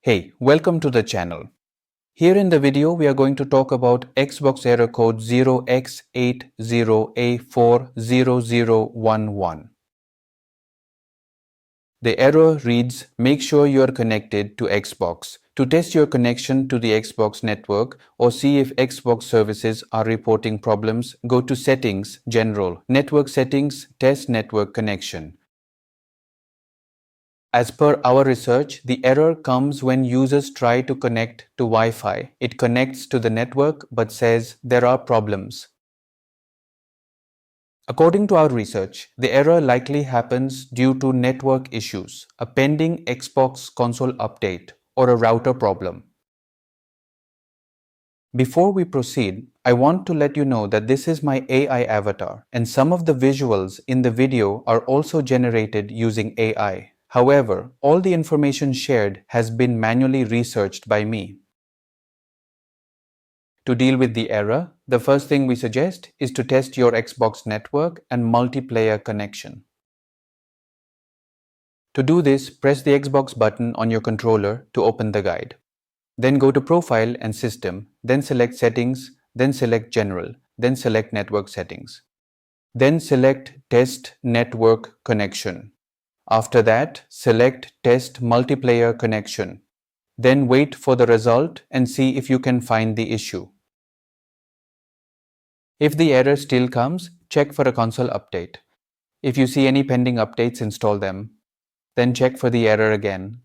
Hey, welcome to the channel. Here in the video, we are going to talk about Xbox error code 0x80a40011. The error reads, make sure you are connected to Xbox. To test your connection to the Xbox network or see if Xbox services are reporting problems, go to Settings, General, Network Settings, Test Network Connection. As per our research, the error comes when users try to connect to Wi-Fi. It connects to the network but says there are problems. According to our research, the error likely happens due to network issues, a pending Xbox console update, or a router problem. Before we proceed, I want to let you know that this is my AI avatar, and some of the visuals in the video are also generated using AI. However, all the information shared has been manually researched by me. To deal with the error, the first thing we suggest is to test your Xbox network and multiplayer connection. To do this, press the Xbox button on your controller to open the guide. Then go to Profile and System, then select Settings, then select General, then select Network Settings. Then select Test Network Connection. After that, select Test Multiplayer Connection. Then wait for the result and see if you can find the issue. If the error still comes, check for a console update. If you see any pending updates, install them. Then check for the error again.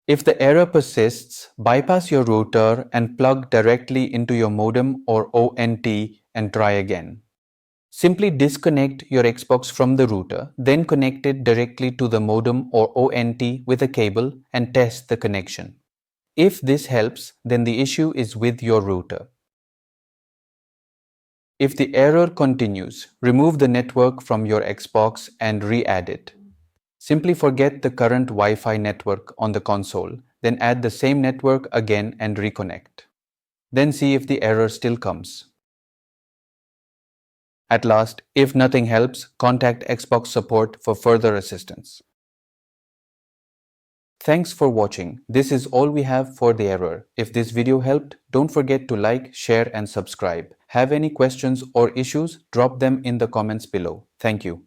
If the error persists, bypass your router and plug directly into your modem or ONT and try again. Simply disconnect your Xbox from the router, then connect it directly to the modem or ONT with a cable and test the connection. If this helps, then the issue is with your router. If the error continues, remove the network from your Xbox and re-add it. Simply forget the current Wi-Fi network on the console, then add the same network again and reconnect. Then see if the error still comes. At last, if nothing helps, contact Xbox support for further assistance. Thanks for watching. This is all we have for the error. If this video helped, don't forget to like, share and subscribe. Have any questions or issues? Drop them in the comments below. Thank you.